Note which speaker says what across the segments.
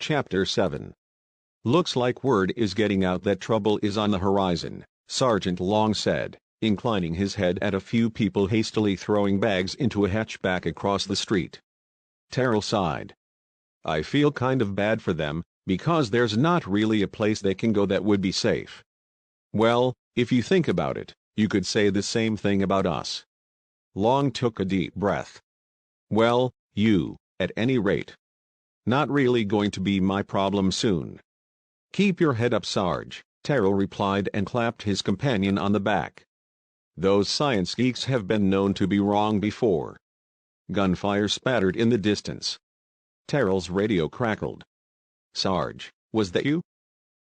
Speaker 1: Chapter 7. Looks like word is getting out that trouble is on the horizon, Sergeant Long said, inclining his head at a few people hastily throwing bags into a hatchback across the street. Terrell sighed. I feel kind of bad for them, because there's not really a place they can go that would be safe. Well, if you think about it, you could say the same thing about us. Long took a deep breath. Well, you, at any rate. Not really going to be my problem soon. Keep your head up, Sarge, Terrell replied and clapped his companion on the back. Those science geeks have been known to be wrong before. Gunfire spattered in the distance. Terrell's radio crackled. Sarge, was that you?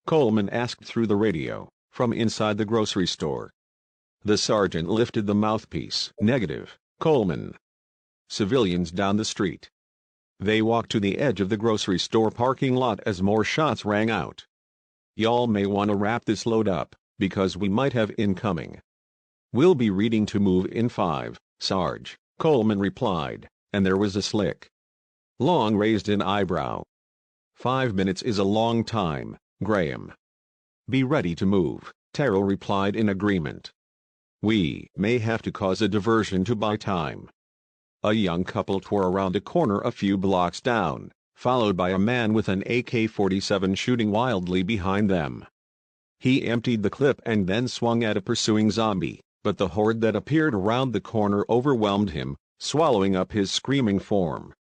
Speaker 1: Coleman asked through the radio, from inside the grocery store. The sergeant lifted the mouthpiece. Negative, Coleman. Civilians down the street. They walked to the edge of the grocery store parking lot as more shots rang out. Y'all may want to wrap this load up, because we might have incoming. We'll be reading to move in 5, Sarge, Coleman replied, and there was a slick. Long raised an eyebrow. 5 minutes is a long time, Graham. Be ready to move, Terrell replied in agreement. We may have to cause a diversion to buy time. A young couple tore around a corner a few blocks down, followed by a man with an AK-47 shooting wildly behind them. He emptied the clip and then swung at a pursuing zombie, but the horde that appeared around the corner overwhelmed him, swallowing up his screaming form.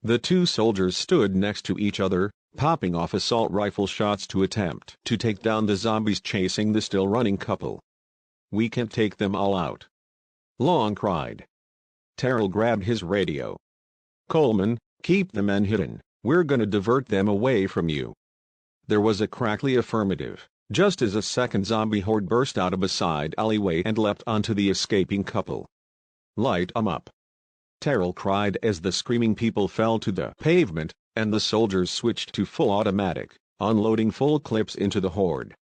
Speaker 1: The two soldiers stood next to each other, popping off assault rifle shots to attempt to take down the zombies chasing the still-running couple. We can't take them all out. Long cried. Terrell grabbed his radio. Coleman, keep the men hidden, we're gonna divert them away from you. There was a crackly affirmative, just as a second zombie horde burst out of a side alleyway and leapt onto the escaping couple. Light 'em up. Terrell cried as the screaming people fell to the pavement, and the soldiers switched to full automatic, unloading full clips into the horde.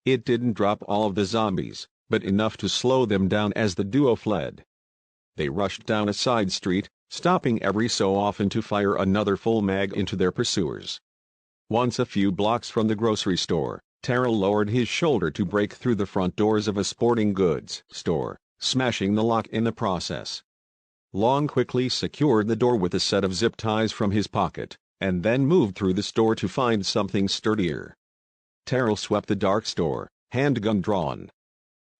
Speaker 1: It didn't drop all of the zombies, but enough to slow them down as the duo fled. They rushed down a side street, stopping every so often to fire another full mag into their pursuers. Once a few blocks from the grocery store, Terrell lowered his shoulder to break through the front doors of a sporting goods store, smashing the lock in the process. Long quickly secured the door with a set of zip ties from his pocket, and then moved through the store to find something sturdier. Terrell swept the dark store, handgun drawn.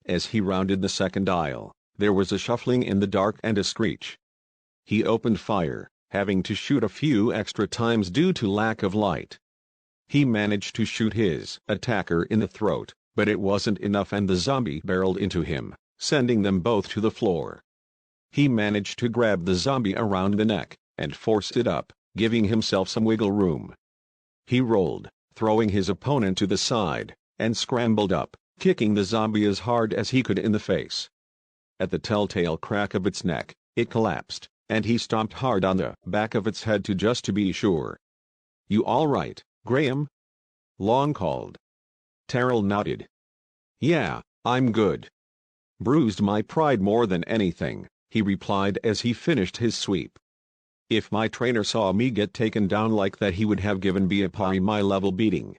Speaker 1: As he rounded the second aisle, there was a shuffling in the dark and a screech. He opened fire, having to shoot a few extra times due to lack of light. He managed to shoot his attacker in the throat, but it wasn't enough and the zombie barreled into him, sending them both to the floor. He managed to grab the zombie around the neck, and forced it up, giving himself some wiggle room. He rolled, throwing his opponent to the side, and scrambled up, kicking the zombie as hard as he could in the face. At the telltale crack of its neck, it collapsed, and he stomped hard on the back of its head to be sure. You all right, Graham? Long called. Terrell nodded. Yeah, I'm good. Bruised my pride more than anything, he replied as he finished his sweep. If my trainer saw me get taken down like that, he would have given me a my level beating.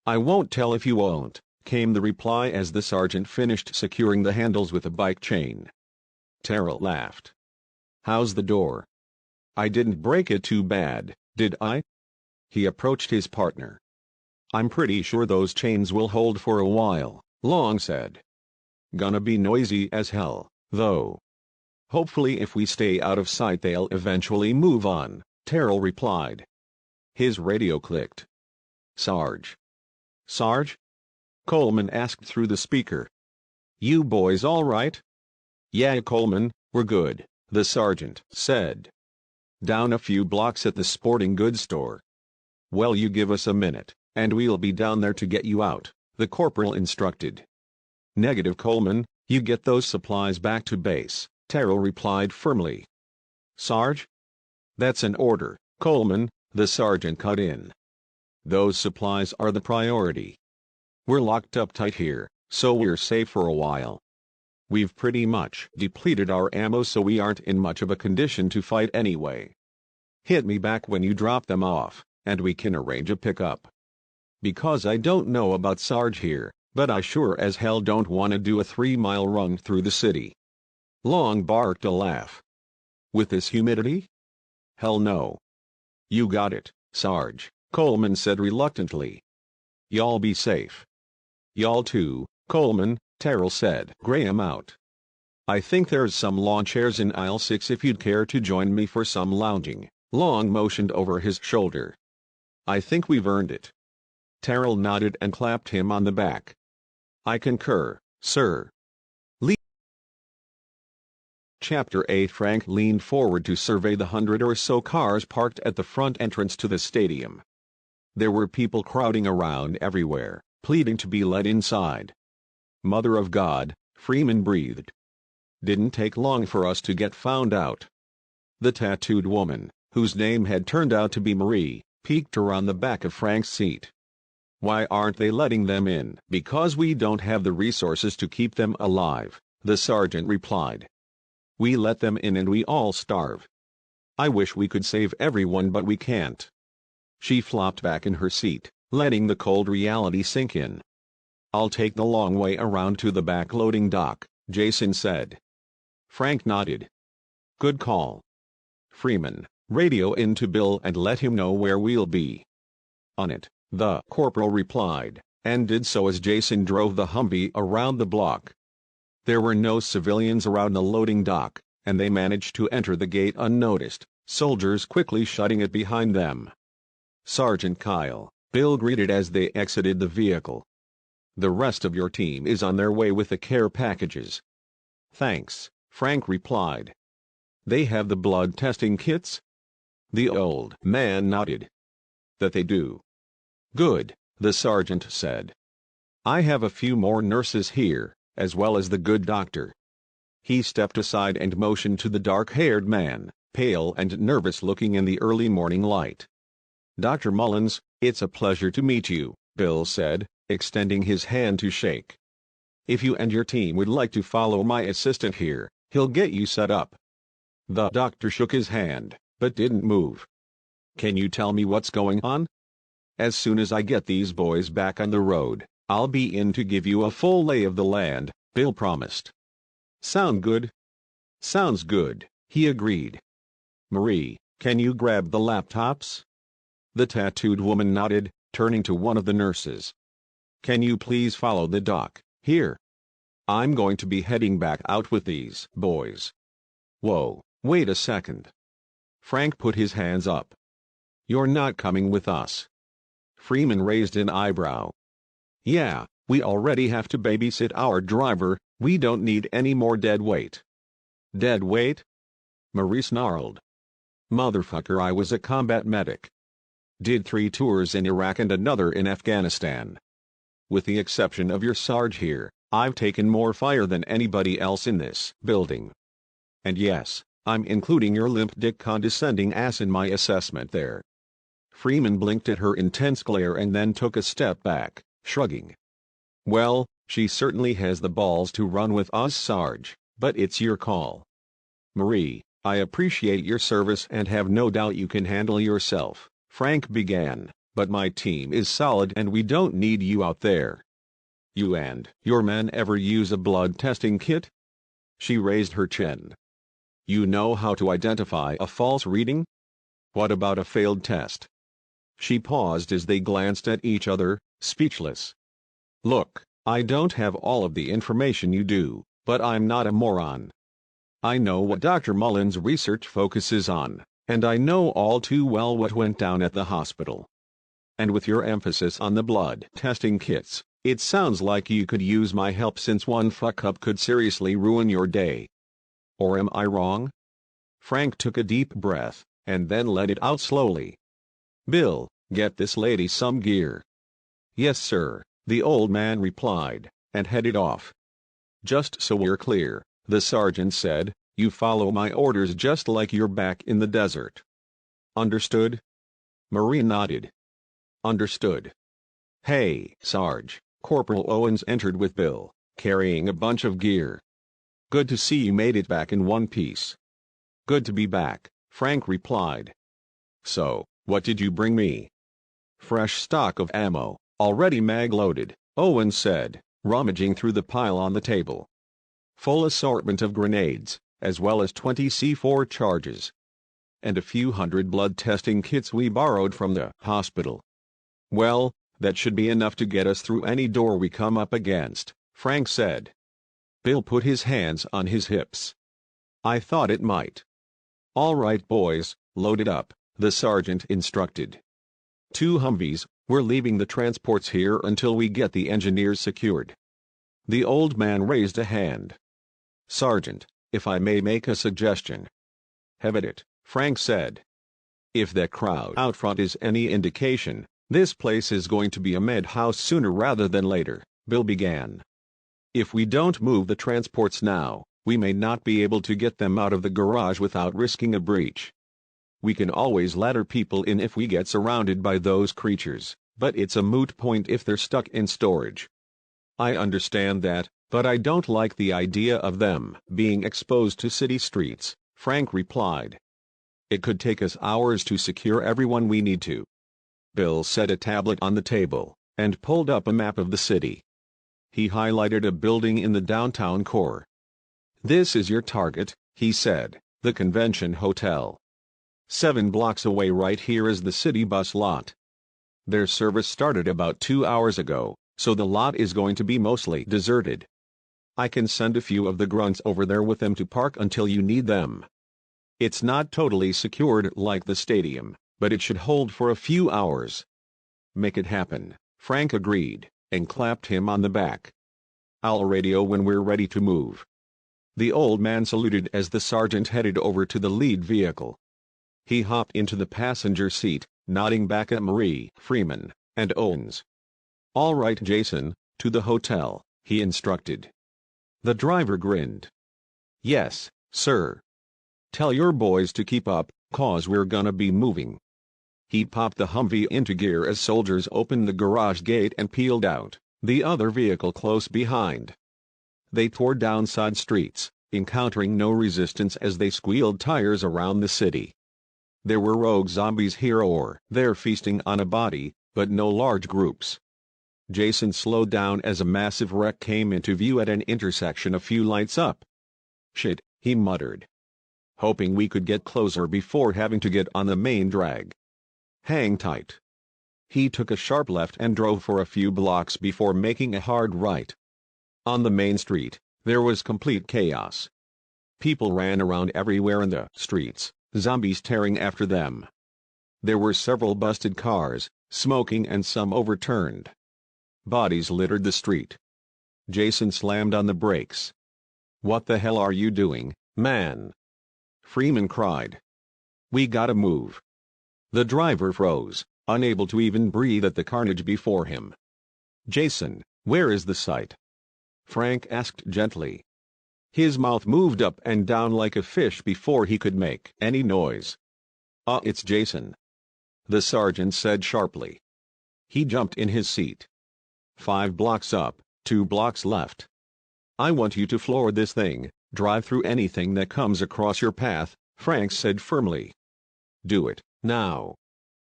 Speaker 1: I won't tell if you won't, came the reply as the sergeant finished securing the handles with a bike chain. Terrell laughed. How's the door? I didn't break it too bad, did I? He approached his partner. I'm pretty sure those chains will hold for a while, Long said. Gonna be noisy as hell, though. Hopefully if we stay out of sight they'll eventually move on, Terrell replied. His radio clicked. Sarge. Sarge? Coleman asked through the speaker. You boys all right? Yeah, Coleman, we're good, the sergeant said. Down a few blocks at the sporting goods store. Well, you give us a minute, and we'll be down there to get you out, the corporal instructed. Negative, Coleman, you get those supplies back to base, Terrell replied firmly. Sarge? That's an order, Coleman, the sergeant cut in. Those supplies are the priority. We're locked up tight here, so we're safe for a while. We've pretty much depleted our ammo, so we aren't in much of a condition to fight anyway. Hit me back when you drop them off, and we can arrange a pickup. Because I don't know about Sarge here, but I sure as hell don't want to do a 3-mile run through the city." Long barked a laugh. "With this humidity? Hell no." "You got it, Sarge," Coleman said reluctantly. "Y'all be safe." "Y'all too, Coleman," Terrell said. "Graham out. I think there's some lawn chairs in aisle 6 if you'd care to join me for some lounging." Long motioned over his shoulder. "I think we've earned it." Terrell nodded and clapped him on the back. "I concur, sir." Chapter 8. Frank leaned forward to survey the 100 or so cars parked at the front entrance to the stadium. There were people crowding around everywhere, pleading to be let inside. "Mother of God," Freeman breathed. "Didn't take long for us to get found out." The tattooed woman, whose name had turned out to be Marie, peeked around the back of Frank's seat. "Why aren't they letting them in?" "Because we don't have the resources to keep them alive," the sergeant replied. "We let them in and we all starve. I wish we could save everyone, but we can't." She flopped back in her seat, letting the cold reality sink in. "I'll take the long way around to the back loading dock," Jason said. Frank nodded. "Good call. Freeman, radio in to Bill and let him know where we'll be." "On it," the corporal replied, and did so as Jason drove the Humvee around the block. There were no civilians around the loading dock, and they managed to enter the gate unnoticed, soldiers quickly shutting it behind them. "Sergeant Kyle," Bill greeted as they exited the vehicle. "The rest of your team is on their way with the care packages." "Thanks," Frank replied. "They have the blood testing kits?" The old man nodded. "That they do." "Good," the sergeant said. "I have a few more nurses here, as well as the good doctor." He stepped aside and motioned to the dark-haired man, pale and nervous-looking in the early morning light. "Dr. Mullins, it's a pleasure to meet you," Bill said, extending his hand to shake. "If you and your team would like to follow my assistant here, he'll get you set up." The doctor shook his hand, but didn't move. "Can you tell me what's going on?" "As soon as I get these boys back on the road, I'll be in to give you a full lay of the land," Bill promised. "Sound good?" "Sounds good," he agreed. "Marie, can you grab the laptops?" The tattooed woman nodded, turning to one of the nurses. "Can you please follow the doc, here? I'm going to be heading back out with these boys." "Whoa, wait a second." Frank put his hands up. "You're not coming with us." Freeman raised an eyebrow. "Yeah, we already have to babysit our driver, we don't need any more dead weight." "Dead weight?" Marie snarled. "Motherfucker, I was a combat medic. Did 3 tours in Iraq and another in Afghanistan. With the exception of your Sarge here, I've taken more fire than anybody else in this building. And yes, I'm including your limp dick condescending ass in my assessment there." Freeman blinked at her intense glare and then took a step back, shrugging. "Well, she certainly has the balls to run with us, Sarge, but it's your call. Marie, I appreciate your service and have no doubt you can handle yourself," Frank began, "but my team is solid and we don't need you out there." "You and your men ever use a blood testing kit?" She raised her chin. "You know how to identify a false reading? What about a failed test?" She paused as they glanced at each other, speechless. "Look, I don't have all of the information you do, but I'm not a moron. I know what Dr. Mullins' research focuses on, and I know all too well what went down at the hospital. And with your emphasis on the blood testing kits, it sounds like you could use my help since one fuck-up could seriously ruin your day. Or am I wrong?" Frank took a deep breath, and then let it out slowly. "Bill, get this lady some gear." "Yes, sir," the old man replied, and headed off. "Just so we're clear," the sergeant said, "you follow my orders just like you're back in the desert." "Understood?" Marie nodded. "Understood." "Hey, Sarge," Corporal Owens entered with Bill, carrying a bunch of gear. "Good to see you made it back in one piece." "Good to be back," Frank replied. "So, what did you bring me?" Fresh stock of ammo, already mag-loaded, Owen said, rummaging through the pile on the table. Full assortment of grenades, as well as 20 C4 charges. And a few hundred blood testing kits we borrowed from the hospital. Well, that should be enough to get us through any door we come up against, Frank said. Bill put his hands on his hips. I thought it might. All right, boys, load it up, the sergeant instructed. 2 Humvees, we're leaving the transports here until we get the engineers secured. The old man raised a hand. Sergeant, if I may make a suggestion. Have at it, Frank said. If that crowd out front is any indication, this place is going to be a madhouse sooner rather than later, Bill began. If we don't move the transports now, we may not be able to get them out of the garage without risking a breach. We can always ladder people in if we get surrounded by those creatures, but it's a moot point if they're stuck in storage. I understand that, but I don't like the idea of them being exposed to city streets, Frank replied. It could take us hours to secure everyone we need to. Bill set a tablet on the table and pulled up a map of the city. He highlighted a building in the downtown core. This is your target, he said, the convention hotel. 7 blocks away right here is the city bus lot. Their service started about 2 hours ago, so the lot is going to be mostly deserted. I can send a few of the grunts over there with them to park until you need them. It's not totally secured like the stadium, but it should hold for a few hours. Make it happen, Frank agreed, and clapped him on the back. I'll radio when we're ready to move. The old man saluted as the sergeant headed over to the lead vehicle. He hopped into the passenger seat, nodding back at Marie, Freeman, and Owens. All right, Jason, to the hotel, he instructed. The driver grinned. Yes, sir. Tell your boys to keep up, 'cause we're gonna be moving. He popped the Humvee into gear as soldiers opened the garage gate and peeled out, the other vehicle close behind. They tore down side streets, encountering no resistance as they squealed tires around the city. There were rogue zombies here or there feasting on a body, but no large groups. Jason slowed down as a massive wreck came into view at an intersection a few lights up. Shit, he muttered. Hoping we could get closer before having to get on the main drag. Hang tight. He took a sharp left and drove for a few blocks before making a hard right. On the main street, there was complete chaos. People ran around everywhere in the streets, zombies tearing after them. There were several busted cars, smoking and some overturned. Bodies littered the street. Jason slammed on the brakes. What the hell are you doing, man? Freeman cried. We gotta move. The driver froze, unable to even breathe at the carnage before him. Jason, where is the site? Frank asked gently. His mouth moved up and down like a fish before he could make any noise. It's Jason. The sergeant said sharply. He jumped in his seat. 5 blocks up, 2 blocks left. I want you to floor this thing, drive through anything that comes across your path, Frank said firmly. Do it, now.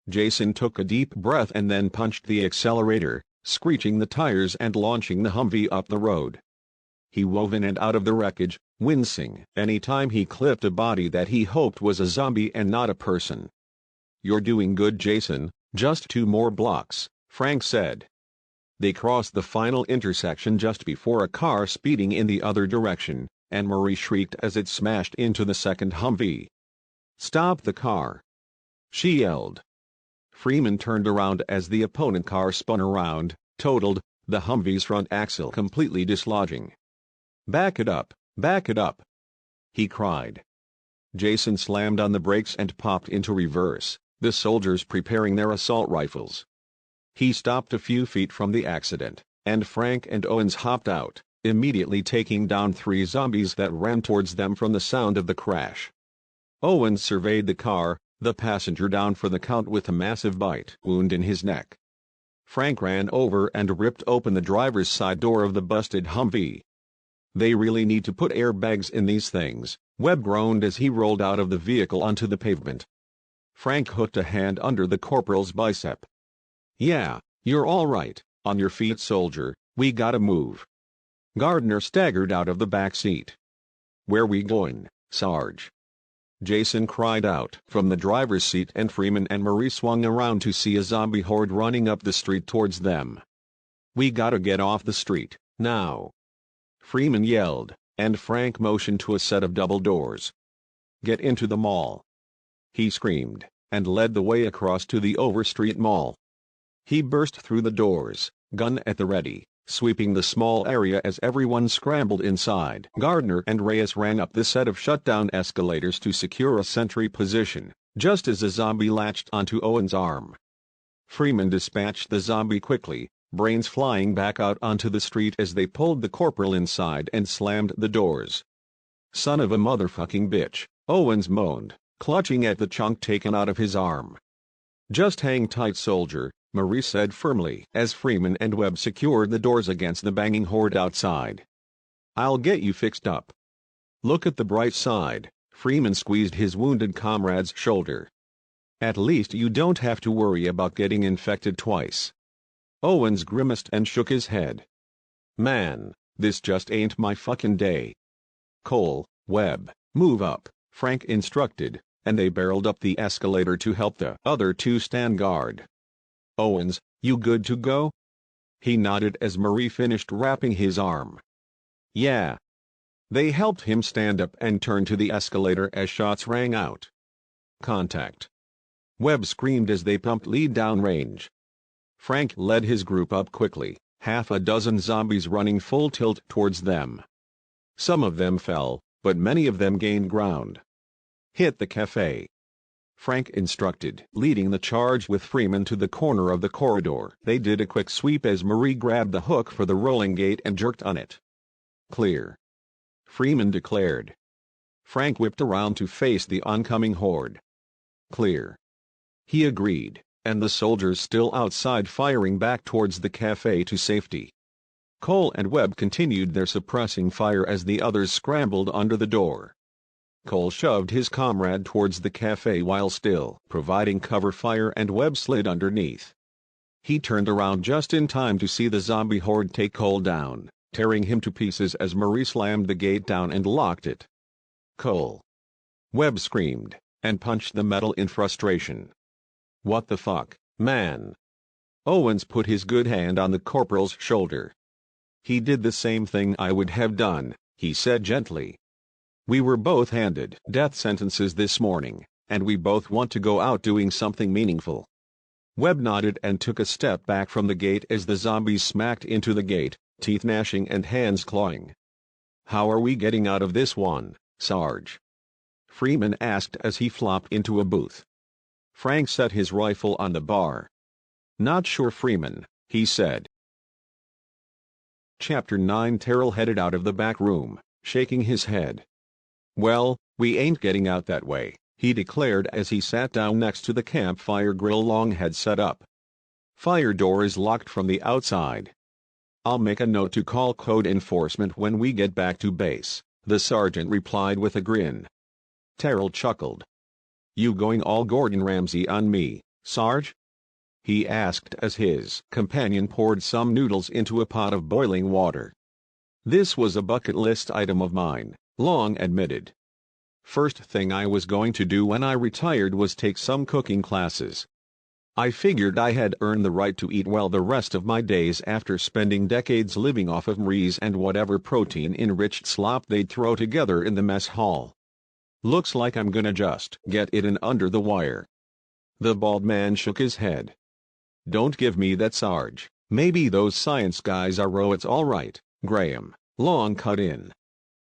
Speaker 1: Jason took a deep breath and then punched the accelerator, screeching the tires and launching the Humvee up the road. He wove in and out of the wreckage, wincing any time he clipped a body that he hoped was a zombie and not a person. You're doing good, Jason, just 2 more blocks, Frank said. They crossed the final intersection just before a car speeding in the other direction, and Marie shrieked as it smashed into the second Humvee. Stop the car! She yelled. Freeman turned around as the opponent car spun around, totaled, the Humvee's front axle completely dislodging. Back it up, he cried. Jason slammed on the brakes and popped into reverse, the soldiers preparing their assault rifles. He stopped a few feet from the accident, and Frank and Owens hopped out, immediately taking down 3 zombies that ran towards them from the sound of the crash. Owens surveyed the car, the passenger down for the count with a massive bite wound in his neck. Frank ran over and ripped open the driver's side door of the busted Humvee. They really need to put airbags in these things, Webb groaned as he rolled out of the vehicle onto the pavement. Frank hooked a hand under the corporal's bicep. Yeah, you're all right. On your feet, soldier, we gotta move. Gardner staggered out of the back seat. Where we going, Sarge? Jason cried out from the driver's seat, and Freeman and Marie swung around to see a zombie horde running up the street towards them. We gotta get off the street, now. Freeman yelled, and Frank motioned to a set of double doors. Get into the mall. He screamed, and led the way across to the Overstreet Mall. He burst through the doors, gun at the ready, sweeping the small area as everyone scrambled inside. Gardner and Reyes ran up the set of shutdown escalators to secure a sentry position, just as a zombie latched onto Owen's arm. Freeman dispatched the zombie quickly, brains flying back out onto the street as they pulled the corporal inside and slammed the doors. Son of a motherfucking bitch, Owens moaned, clutching at the chunk taken out of his arm. Just hang tight, soldier, Marie said firmly as Freeman and Webb secured the doors against the banging horde outside. I'll get you fixed up. Look at the bright side, Freeman squeezed his wounded comrade's shoulder. At least you don't have to worry about getting infected twice. Owens grimaced and shook his head. Man, this just ain't my fucking day. Cole, Webb, move up, Frank instructed, and they barreled up the escalator to help the other two stand guard. Owens, you good to go? He nodded as Marie finished wrapping his arm. Yeah. They helped him stand up and turn to the escalator as shots rang out. Contact. Webb screamed as they pumped lead downrange. Frank led his group up quickly, half a dozen zombies running full tilt towards them. Some of them fell, but many of them gained ground. Hit the cafe, Frank instructed, leading the charge with Freeman to the corner of the corridor. They did a quick sweep as Marie grabbed the hook for the rolling gate and jerked on it. Clear, Freeman declared. Frank whipped around to face the oncoming horde. Clear, he agreed, and the soldiers still outside firing back towards the cafe to safety. Cole and Webb continued their suppressing fire as the others scrambled under the door. Cole shoved his comrade towards the cafe while still providing cover fire, and Webb slid underneath. He turned around just in time to see the zombie horde take Cole down, tearing him to pieces as Marie slammed the gate down and locked it. Cole! Webb screamed, and punched the metal in frustration. What the fuck, man? Owens put his good hand on the corporal's shoulder. He did the same thing I would have done, he said gently. We were both handed death sentences this morning, and we both want to go out doing something meaningful. Webb nodded and took a step back from the gate as the zombies smacked into the gate, teeth gnashing and hands clawing. How are we getting out of this one, Sarge? Freeman asked as he flopped into a booth. Frank set his rifle on the bar. Not sure, Freeman, he said. Chapter 9. Terrell headed out of the back room, shaking his head. Well, we ain't getting out that way, he declared as he sat down next to the campfire grill Long had set up. Fire door is locked from the outside. I'll make a note to call code enforcement when we get back to base, the sergeant replied with a grin. Terrell chuckled. You going all Gordon Ramsay on me, Sarge? He asked as his companion poured some noodles into a pot of boiling water. This was a bucket list item of mine, Long admitted. First thing I was going to do when I retired was take some cooking classes. I figured I had earned the right to eat well the rest of my days after spending decades living off of Marie's and whatever protein-enriched slop they'd throw together in the mess hall. Looks like I'm gonna just get it in under the wire. The bald man shook his head. Don't give me that, Sarge. Maybe those science guys are roids all right, Graham, Long cut in.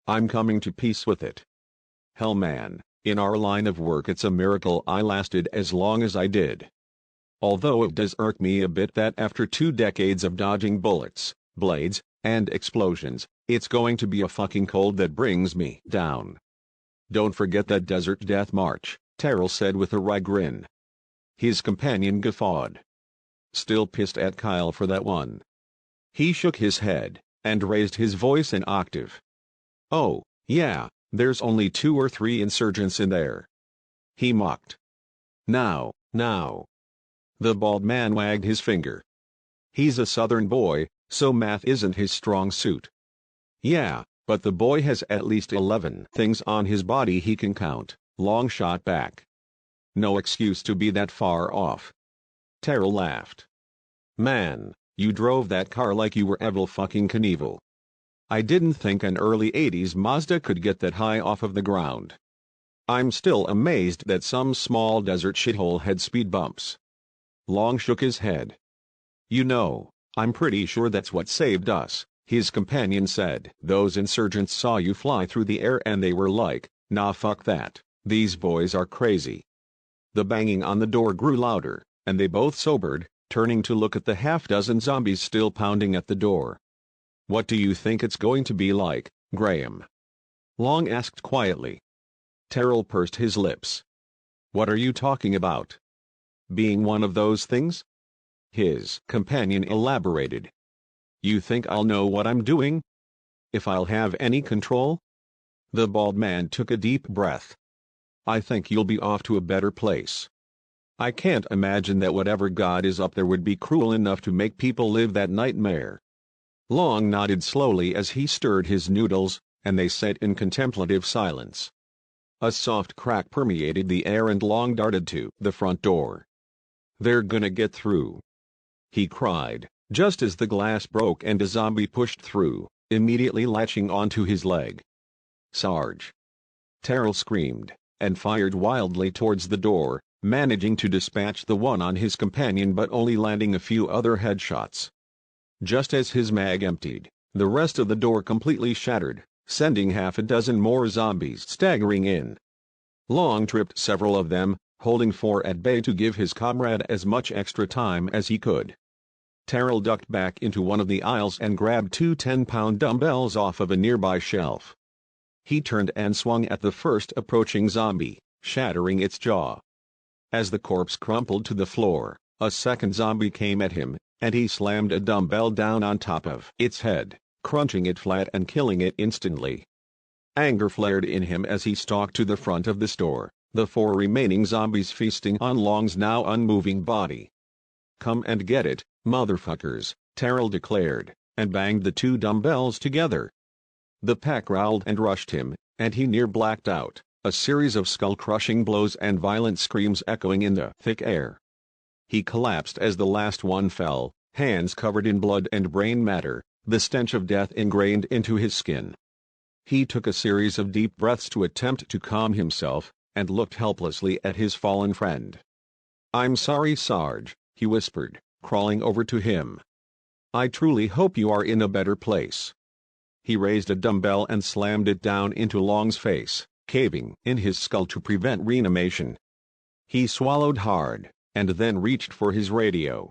Speaker 1: I'm coming to peace with it. Hell man, in our line of work it's a miracle I lasted as long as I did. Although it does irk me a bit that after 2 decades of dodging bullets, blades, and explosions, it's going to be a fucking cold that brings me down. Don't forget that desert death march, Terrell said with a wry grin. His companion guffawed. Still pissed at Kyle for that one. He shook his head, and raised his voice an octave. Oh, yeah, there's only 2 or 3 insurgents in there. He mocked. Now, The bald man wagged his finger. He's a southern boy, so math isn't his strong suit. Yeah, but the boy has at least 11 things on his body he can count, Long shot back. No excuse to be that far off. Terrell laughed. Man, you drove that car like you were Evel fucking Knievel. I didn't think an early 80s Mazda could get that high off of the ground. I'm still amazed that some small desert shithole had speed bumps. Long shook his head. You know, I'm pretty sure that's what saved us, his companion said. Those insurgents saw you fly through the air and they were like, nah, fuck that, these boys are crazy. The banging on the door grew louder, and they both sobered, turning to look at the half-dozen zombies still pounding at the door. What do you think it's going to be like, Graham? Long asked quietly. Terrell pursed his lips. What are you talking about? Being one of those things? His companion elaborated. You think I'll know what I'm doing? If I'll have any control? The bald man took a deep breath. I think you'll be off to a better place. I can't imagine that whatever God is up there would be cruel enough to make people live that nightmare. Long nodded slowly as he stirred his noodles, and they sat in contemplative silence. A soft crack permeated the air and Long darted to the front door. They're gonna get through, he cried, just as the glass broke and a zombie pushed through, immediately latching onto his leg. Sarge! Terrell screamed, and fired wildly towards the door, managing to dispatch the one on his companion but only landing a few other headshots. Just as his mag emptied, the rest of the door completely shattered, sending half a dozen more zombies staggering in. Long tripped several of them, holding 4 at bay to give his comrade as much extra time as he could. Terrell ducked back into one of the aisles and grabbed 2 10-pound dumbbells off of a nearby shelf. He turned and swung at the first approaching zombie, shattering its jaw. As the corpse crumpled to the floor, a second zombie came at him, and he slammed a dumbbell down on top of its head, crunching it flat and killing it instantly. Anger flared in him as he stalked to the front of the store, the 4 remaining zombies feasting on Long's now unmoving body. Come and get it, motherfuckers, Terrell declared, and banged the 2 dumbbells together. The pack growled and rushed him, and he near blacked out, a series of skull-crushing blows and violent screams echoing in the thick air. He collapsed as the last one fell, hands covered in blood and brain matter, the stench of death ingrained into his skin. He took a series of deep breaths to attempt to calm himself, and looked helplessly at his fallen friend. I'm sorry, Sarge, he whispered, crawling over to him. I truly hope you are in a better place. He raised a dumbbell and slammed it down into Long's face, caving in his skull to prevent reanimation. He swallowed hard, and then reached for his radio.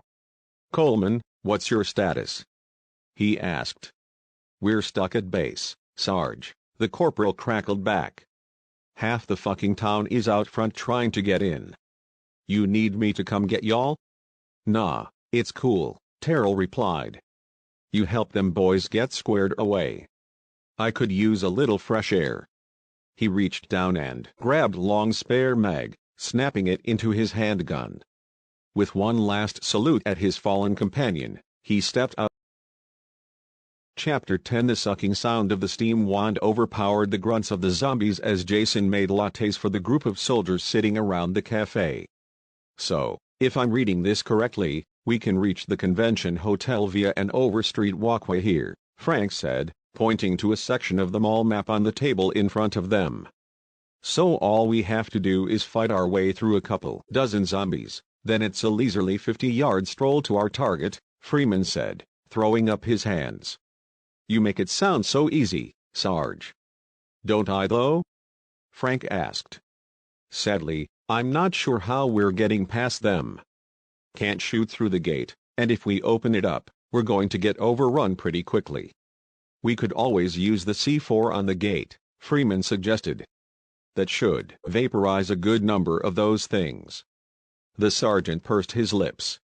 Speaker 1: Coleman, what's your status? He asked. We're stuck at base, Sarge, the corporal crackled back. Half the fucking town is out front trying to get in. You need me to come get y'all? Nah, it's cool, Terrell replied. You help them boys get squared away. I could use a little fresh air. He reached down and grabbed Long's spare mag, snapping it into his handgun. With one last salute at his fallen companion, he stepped out. Chapter 10 The sucking sound of the steam wand overpowered the grunts of the zombies as Jason made lattes for the group of soldiers sitting around the cafe. So, if I'm reading this correctly, we can reach the convention hotel via an over-street walkway here, Frank said, pointing to a section of the mall map on the table in front of them. So all we have to do is fight our way through a couple dozen zombies, then it's a leisurely 50-yard stroll to our target, Freeman said, throwing up his hands. You make it sound so easy, Sarge. Don't I though? Frank asked. Sadly, I'm not sure how we're getting past them. Can't shoot through the gate, and if we open it up, we're going to get overrun pretty quickly. We could always use the C4 on the gate, Freeman suggested. That should vaporize a good number of those things. The sergeant pursed his lips.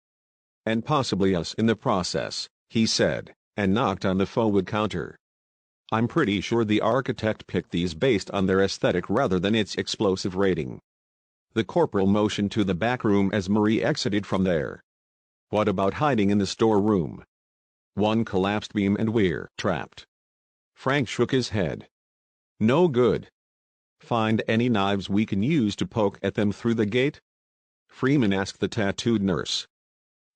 Speaker 1: And possibly us in the process, he said, and knocked on the forward counter. I'm pretty sure the architect picked these based on their aesthetic rather than its explosive rating. The corporal motioned to the back room as Marie exited from there. What about hiding in the storeroom? One collapsed beam and we're trapped. Frank shook his head. No good. Find any knives we can use to poke at them through the gate? Freeman asked the tattooed nurse.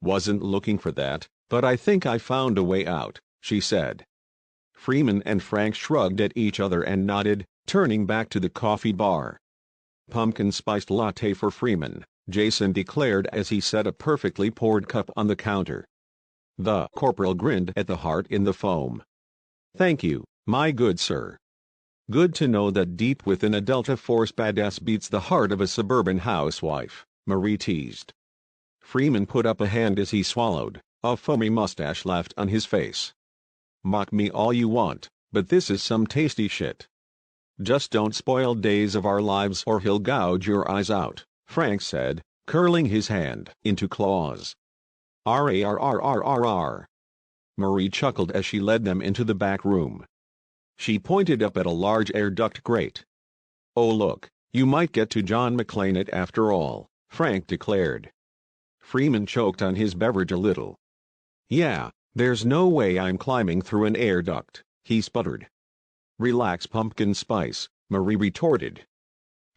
Speaker 1: Wasn't looking for that, but I think I found a way out, she said. Freeman and Frank shrugged at each other and nodded, turning back to the coffee bar. Pumpkin spiced latte for Freeman, Jason declared as he set a perfectly poured cup on the counter. The corporal grinned at the heart in the foam. Thank you, my good sir. Good to know that deep within a Delta Force badass beats the heart of a suburban housewife, Marie teased. Freeman put up a hand as he swallowed, a foamy mustache left on his face. Mock me all you want, but this is some tasty shit. Just don't spoil days of our lives or he'll gouge your eyes out, Frank said, curling his hand into claws. R-A-R-R-R-R-R. Marie chuckled as she led them into the back room. She pointed up at a large air duct grate. Oh look, you might get to John McClane it after all, Frank declared. Freeman choked on his beverage a little. Yeah, there's no way I'm climbing through an air duct, he sputtered. Relax, pumpkin spice, Marie retorted.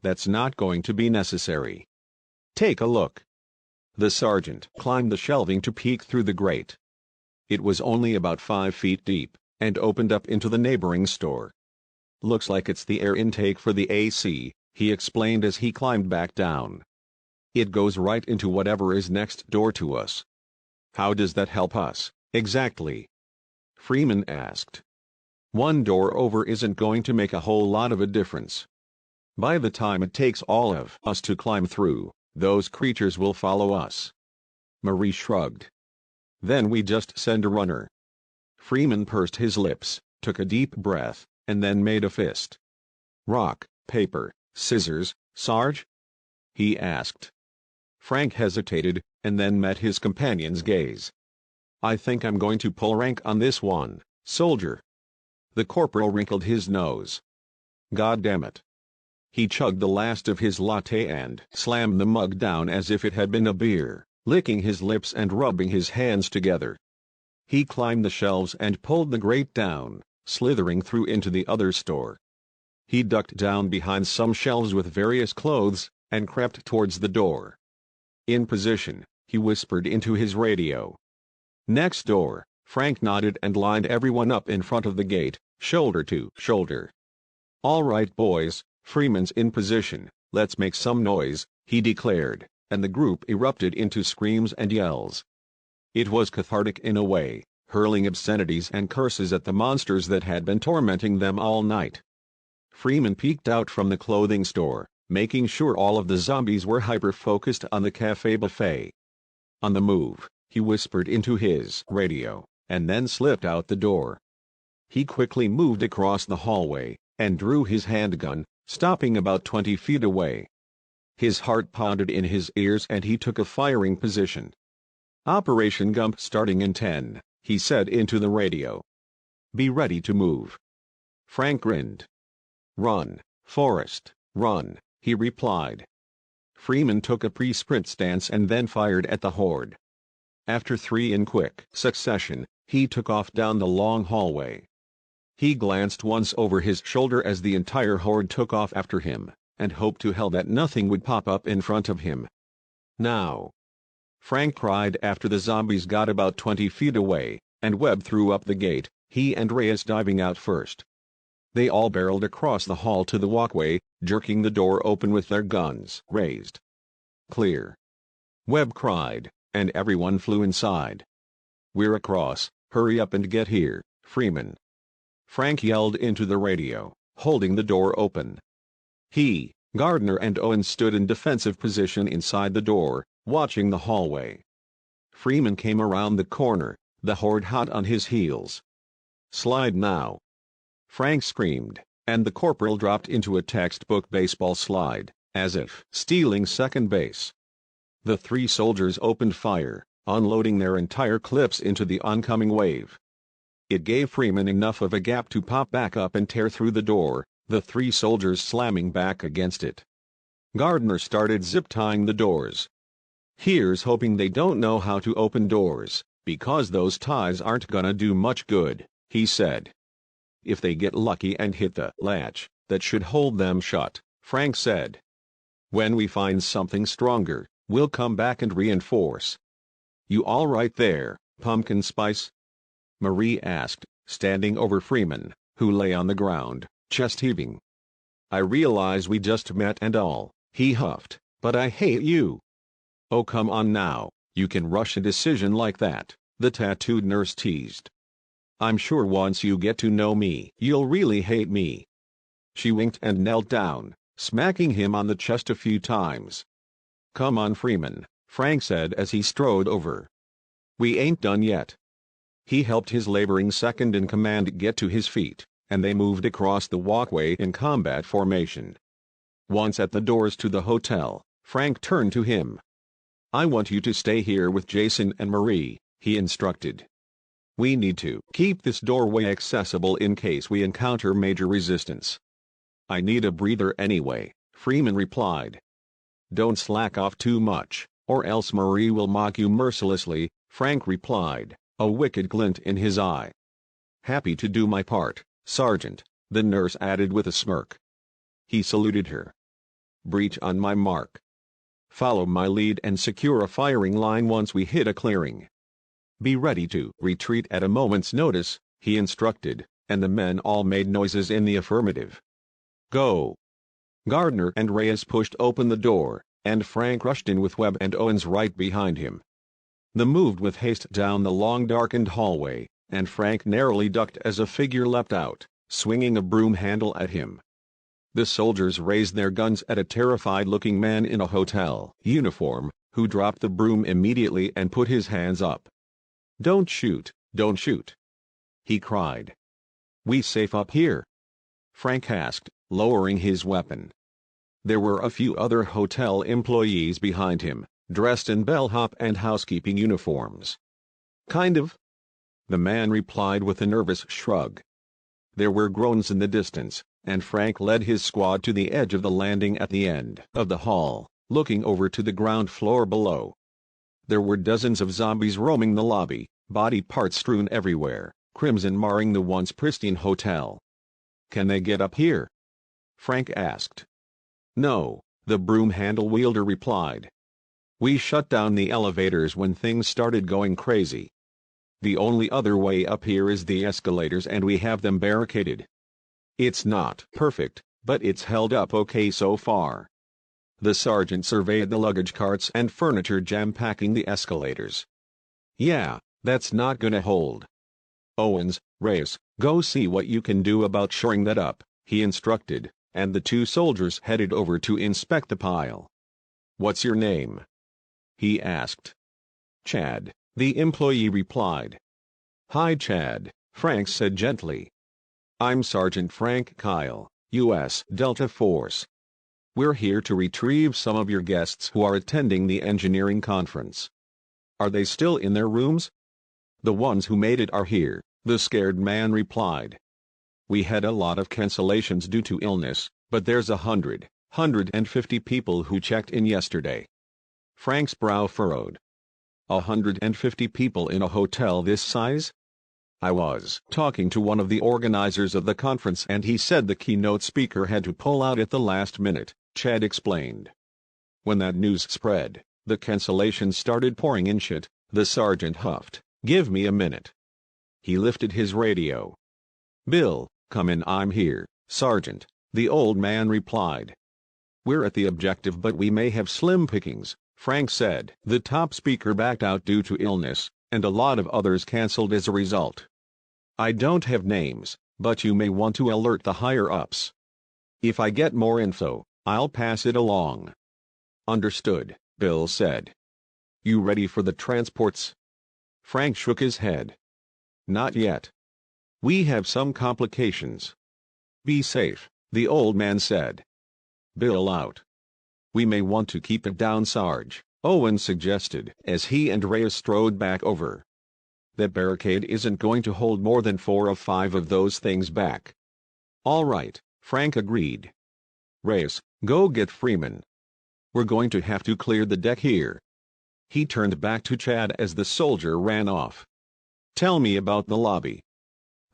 Speaker 1: That's not going to be necessary. Take a look. The sergeant climbed the shelving to peek through the grate. It was only about 5 feet deep, and opened up into the neighboring store. Looks like it's the air intake for the AC, he explained as he climbed back down. It goes right into whatever is next door to us. How does that help us, exactly? Freeman asked. One door over isn't going to make a whole lot of a difference. By the time it takes all of us to climb through, those creatures will follow us. Marie shrugged. Then we just send a runner. Freeman pursed his lips, took a deep breath, and then made a fist. Rock, paper, scissors, Sarge? He asked. Frank hesitated, and then met his companion's gaze. I think I'm going to pull rank on this one, soldier. The corporal wrinkled his nose. God damn it. He chugged the last of his latte and slammed the mug down as if it had been a beer, licking his lips and rubbing his hands together. He climbed the shelves and pulled the grate down, slithering through into the other store. He ducked down behind some shelves with various clothes, and crept towards the door. In position, he whispered into his radio. Next door, Frank nodded and lined everyone up in front of the gate, shoulder to shoulder. All right boys, Freeman's in position, let's make some noise, he declared, and the group erupted into screams and yells. It was cathartic in a way, hurling obscenities and curses at the monsters that had been tormenting them all night. Freeman peeked out from the clothing store, making sure all of the zombies were hyper-focused on the cafe buffet. On the move, he whispered into his radio, and then slipped out the door. He quickly moved across the hallway, and drew his handgun, stopping about 20 feet away. His heart pounded in his ears and he took a firing position. Operation Gump starting in 10, he said into the radio. Be ready to move. Frank grinned. Run, Forrest, run, he replied. Freeman took a pre-sprint stance and then fired at the horde. After 3 in quick succession, he took off down the long hallway. He glanced once over his shoulder as the entire horde took off after him, and hoped to hell that nothing would pop up in front of him. Now! Frank cried after the zombies got about 20 feet away, and Webb threw up the gate, he and Reyes diving out first. They all barreled across the hall to the walkway, jerking the door open with their guns raised. Clear! Webb cried, and everyone flew inside. We're across, hurry up and get here, Freeman. Frank yelled into the radio, holding the door open. He, Gardner and Owen stood in defensive position inside the door, watching the hallway. Freeman came around the corner, the horde hot on his heels. Slide now! Frank screamed, and the corporal dropped into a textbook baseball slide, as if stealing second base. The 3 soldiers opened fire, unloading their entire clips into the oncoming wave. It gave Freeman enough of a gap to pop back up and tear through the door, the 3 soldiers slamming back against it. Gardner started zip-tying the doors. "Here's hoping they don't know how to open doors, because those ties aren't gonna do much good," he said. "If they get lucky and hit the latch, that should hold them shut," Frank said. "When we find something stronger, we'll come back and reinforce." "You all right there, Pumpkin Spice?" Marie asked, standing over Freeman, who lay on the ground, chest heaving. "I realize we just met and all," he huffed, "but I hate you." "Oh, come on now, you can rush a decision like that," the tattooed nurse teased. "I'm sure once you get to know me, you'll really hate me." She winked and knelt down, smacking him on the chest a few times. "Come on, Freeman," Frank said as he strode over. "We ain't done yet." He helped his laboring second-in-command get to his feet, and they moved across the walkway in combat formation. Once at the doors to the hotel, Frank turned to him. "I want you to stay here with Jason and Marie," he instructed. "We need to keep this doorway accessible in case we encounter major resistance." "I need a breather anyway," Freeman replied. "Don't slack off too much, or else Marie will mock you mercilessly," Frank replied, a wicked glint in his eye. "Happy to do my part, Sergeant," the nurse added with a smirk. He saluted her. "Breach on my mark. Follow my lead and secure a firing line once we hit a clearing. Be ready to retreat at a moment's notice," he instructed, and the men all made noises in the affirmative. "Go." Gardner and Reyes pushed open the door, and Frank rushed in with Webb and Owens right behind him. They moved with haste down the long darkened hallway, and Frank narrowly ducked as a figure leapt out, swinging a broom handle at him. The soldiers raised their guns at a terrified-looking man in a hotel uniform, who dropped the broom immediately and put his hands up. "Don't shoot, don't shoot!" he cried. "We safe up here?" Frank asked, lowering his weapon. There were a few other hotel employees behind him, dressed in bellhop and housekeeping uniforms. "Kind of," the man replied with a nervous shrug. There were groans in the distance, and Frank led his squad to the edge of the landing at the end of the hall, looking over to the ground floor below. There were dozens of zombies roaming the lobby, body parts strewn everywhere, crimson marring the once pristine hotel. "Can they get up here?" Frank asked. "No," the broom handle wielder replied. "We shut down the elevators when things started going crazy. The only other way up here is the escalators, and we have them barricaded. It's not perfect, but it's held up okay so far." The sergeant surveyed the luggage carts and furniture jam-packing the escalators. "Yeah, that's not gonna hold. Owens, Reyes, go see what you can do about shoring that up," he instructed, and the two soldiers headed over to inspect the pile. "What's your name?" he asked. "Chad," the employee replied. "Hi, Chad," Frank said gently. "I'm Sergeant Frank Kyle, U.S. Delta Force. We're here to retrieve some of your guests who are attending the engineering conference." "Are they still in their rooms?" "The ones who made it are here," the scared man replied. "We had a lot of cancellations due to illness, but there's 150 people who checked in yesterday." Frank's brow furrowed. 150 people in a hotel this size? "I was talking to one of the organizers of the conference and he said the keynote speaker had to pull out at the last minute," Chad explained. "When that news spread, the cancellations started pouring in." "Shit," the sergeant huffed. "Give me a minute." He lifted his radio. "Bill, come in." "I'm here, Sergeant," the old man replied. "We're at the objective, but we may have slim pickings," Frank said. "The top speaker backed out due to illness, and a lot of others canceled as a result. I don't have names, but you may want to alert the higher-ups. If I get more info, I'll pass it along." "Understood," Bill said. "You ready for the transports?" Frank shook his head. "Not yet. We have some complications." "Be safe," the old man said. "Bill out." "We may want to keep it down, Sarge," Owen suggested as he and Reyes strode back over. "That barricade isn't going to hold more than 4 or 5 of those things back." "All right," Frank agreed. "Reyes, go get Freeman. We're going to have to clear the deck here." He turned back to Chad as the soldier ran off. "Tell me about the lobby."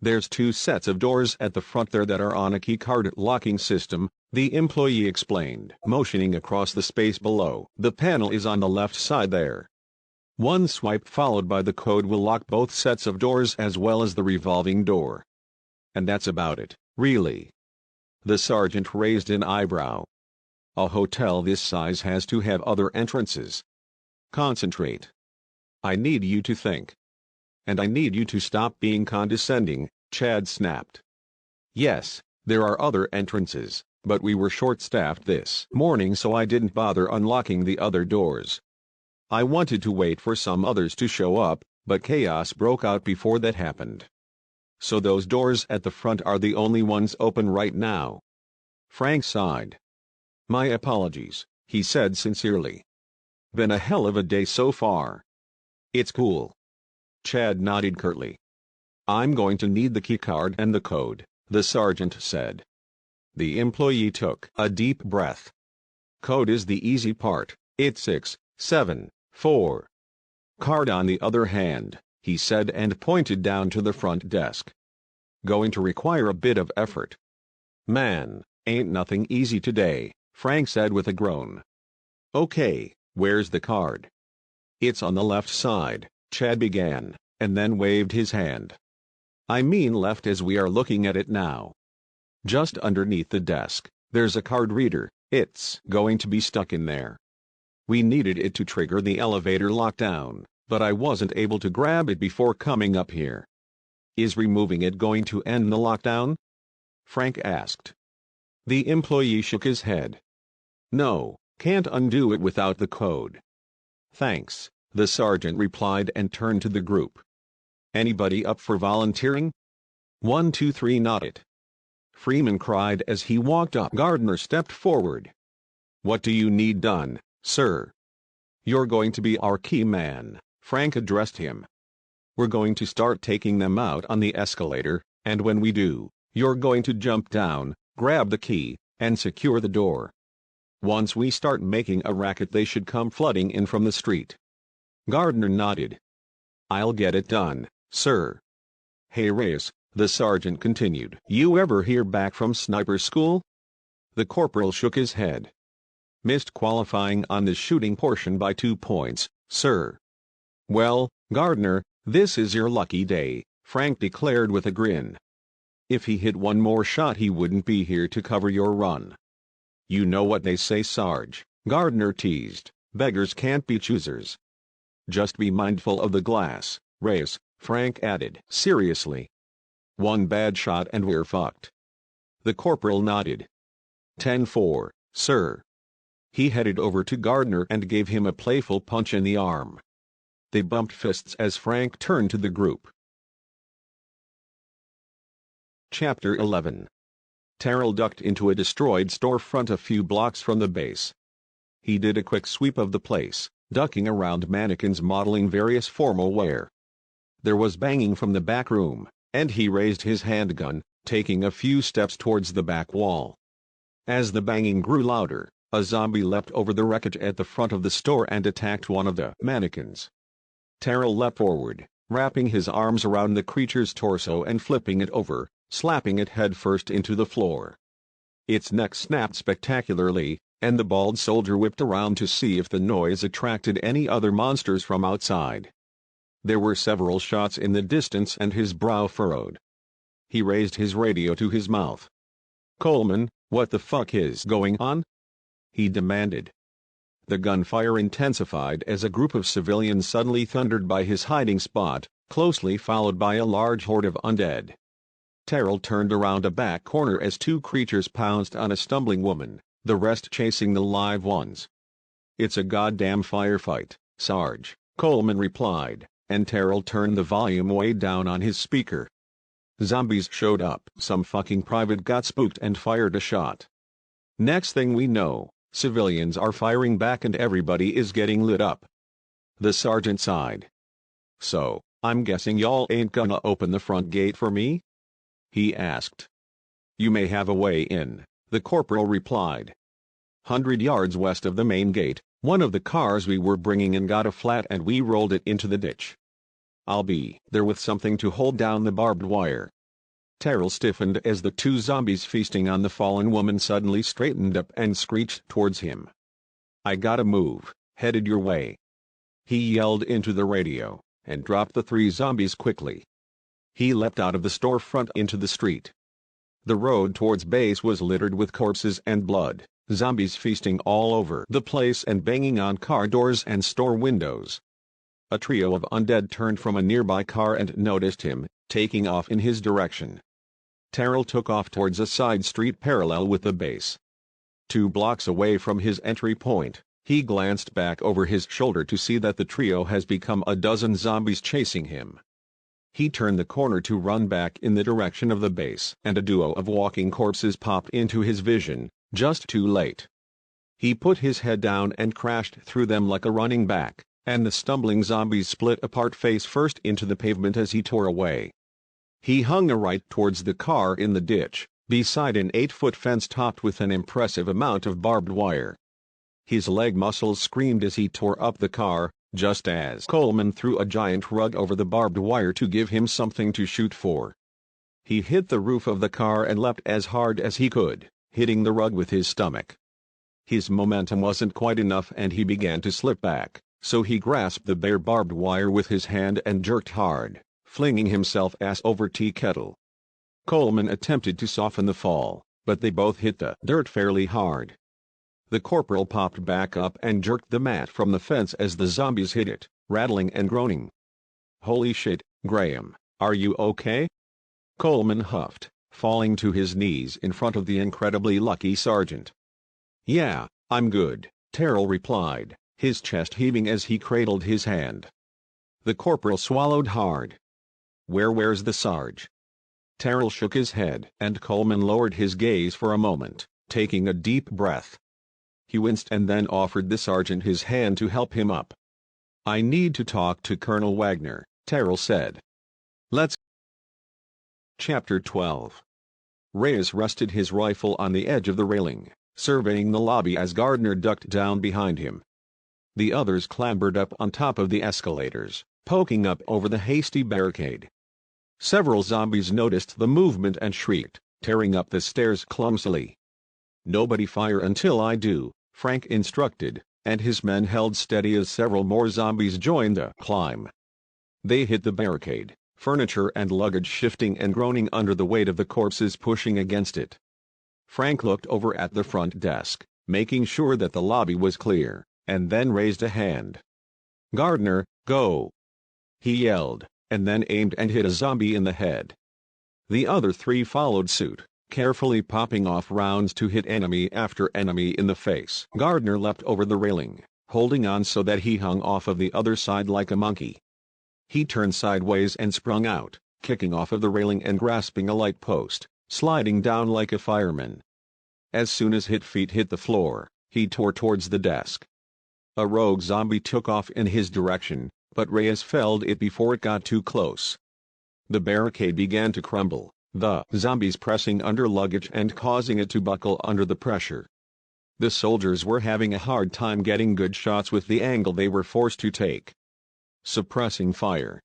Speaker 1: "There's 2 sets of doors at the front there that are on a keycard locking system," the employee explained, motioning across the space below. "The panel is on the left side there. One swipe followed by the code will lock both sets of doors as well as the revolving door. And that's about it, really." The sergeant raised an eyebrow. "A hotel this size has to have other entrances. Concentrate. I need you to think. And I need you to stop being condescending," Chad snapped. "Yes, there are other entrances, but we were short-staffed this morning so I didn't bother unlocking the other doors. I wanted to wait for some others to show up, but chaos broke out before that happened. So those doors at the front are the only ones open right now." Frank sighed. "My apologies," he said sincerely. "Been a hell of a day so far." "It's cool." Chad nodded curtly. "I'm going to need the keycard and the code," the sergeant said. The employee took a deep breath. "Code is the easy part, it's 674. Card on the other hand," he said and pointed down to the front desk. "Going to require a bit of effort." "Man, ain't nothing easy today," Frank said with a groan. "Okay, where's the card?" "It's on the left side," Chad began, and then waved his hand. "I mean left as we are looking at it now. Just underneath the desk, there's a card reader. It's going to be stuck in there. We needed it to trigger the elevator lockdown, but I wasn't able to grab it before coming up here." "Is removing it going to end the lockdown?" Frank asked. The employee shook his head. "No, can't undo it without the code." "Thanks," the sergeant replied and turned to the group. "Anybody up for volunteering?" 1, 2, 3 nodded. Freeman cried as he walked up. Gardner stepped forward. "What do you need done, sir?" "You're going to be our key man," Frank addressed him. "We're going to start taking them out on the escalator, and when we do, you're going to jump down, grab the key, and secure the door. Once we start making a racket they should come flooding in from the street." Gardner nodded. "I'll get it done, sir." "Hey Reyes," the sergeant continued. "You ever hear back from sniper school?" The corporal shook his head. "Missed qualifying on the shooting portion by 2 points, sir." "Well, Gardner, this is your lucky day," Frank declared with a grin. "If he hit one more shot he wouldn't be here to cover your run." "You know what they say, Sarge," Gardner teased, "beggars can't be choosers." "Just be mindful of the glass, Reyes," Frank added seriously. "One bad shot and we're fucked." The corporal nodded. 10-4, sir." He headed over to Gardner and gave him a playful punch in the arm. They bumped fists as Frank turned to the group. Chapter 11. Terrell ducked into a destroyed storefront a few blocks from the base. He did a quick sweep of the place, ducking around mannequins modeling various formal wear. There was banging from the back room, and he raised his handgun, taking a few steps towards the back wall. As the banging grew louder, a zombie leapt over the wreckage at the front of the store and attacked one of the mannequins. Terrell leapt forward, wrapping his arms around the creature's torso and flipping it over, slapping it headfirst into the floor. Its neck snapped spectacularly, and the bald soldier whipped around to see if the noise attracted any other monsters from outside. There were several shots in the distance and his brow furrowed. He raised his radio to his mouth. "Coleman, what the fuck is going on?" he demanded. The gunfire intensified as a group of civilians suddenly thundered by his hiding spot, closely followed by a large horde of undead. Terrell turned around a back corner as 2 creatures pounced on a stumbling woman, the rest chasing the live ones. "It's a goddamn firefight, Sarge," Coleman replied, and Terrell turned the volume way down on his speaker. "Zombies showed up. Some fucking private got spooked and fired a shot. Next thing we know, civilians are firing back and everybody is getting lit up." The sergeant sighed. "So, I'm guessing y'all ain't gonna open the front gate for me?" he asked. "You may have a way in," the corporal replied. 100 yards west of the main gate, one of the cars we were bringing in got a flat and we rolled it into the ditch. I'll be there with something to hold down the barbed wire. Terrell stiffened as the two zombies feasting on the fallen woman suddenly straightened up and screeched towards him. I gotta move, headed your way. He yelled into the radio, and dropped the three zombies quickly. He leapt out of the storefront into the street. The road towards base was littered with corpses and blood, zombies feasting all over the place and banging on car doors and store windows. A trio of undead turned from a nearby car and noticed him, taking off in his direction. Terrell took off towards a side street parallel with the base. 2 blocks away from his entry point, he glanced back over his shoulder to see that the trio has become a dozen zombies chasing him. He turned the corner to run back in the direction of the base, and a duo of walking corpses popped into his vision, just too late. He put his head down and crashed through them like a running back, and the stumbling zombies split apart face first into the pavement as he tore away. He hung a right towards the car in the ditch, beside an 8-foot fence topped with an impressive amount of barbed wire. His leg muscles screamed as he tore up the car, just as Coleman threw a giant rug over the barbed wire to give him something to shoot for. He hit the roof of the car and leapt as hard as he could, hitting the rug with his stomach. His momentum wasn't quite enough and he began to slip back, so he grasped the bare barbed wire with his hand and jerked hard, flinging himself ass over tea kettle. Coleman attempted to soften the fall, but they both hit the dirt fairly hard. The corporal popped back up and jerked the mat from the fence as the zombies hit it, rattling and groaning. "Holy shit, Graham, are you okay?" Coleman huffed, falling to his knees in front of the incredibly lucky sergeant. "Yeah, I'm good," Terrell replied, his chest heaving as he cradled his hand. The corporal swallowed hard. Where's the sarge?" Terrell shook his head, and Coleman lowered his gaze for a moment, taking a deep breath. He winced and then offered the sergeant his hand to help him up. "I need to talk to Colonel Wagner," Terrell said. "Let's." Chapter 12. Reyes rested his rifle on the edge of the railing, surveying the lobby as Gardner ducked down behind him. The others clambered up on top of the escalators, poking up over the hasty barricade. Several zombies noticed the movement and shrieked, tearing up the stairs clumsily. "Nobody fire until I do," Frank instructed, and his men held steady as several more zombies joined the climb. They hit the barricade, furniture and luggage shifting and groaning under the weight of the corpses pushing against it. Frank looked over at the front desk, making sure that the lobby was clear, and then raised a hand. "Gardner, go!" he yelled, and then aimed and hit a zombie in the head. The other 3 followed suit, carefully popping off rounds to hit enemy after enemy in the face. Gardner leapt over the railing, holding on so that he hung off of the other side like a monkey. He turned sideways and sprung out, kicking off of the railing and grasping a light post, sliding down like a fireman. As soon as his feet hit the floor, he tore towards the desk. A rogue zombie took off in his direction, but Reyes felled it before it got too close. The barricade began to crumble, the zombies pressing under luggage and causing it to buckle under the pressure. The soldiers were having a hard time getting good shots with the angle they were forced to take. "Suppressing fire,"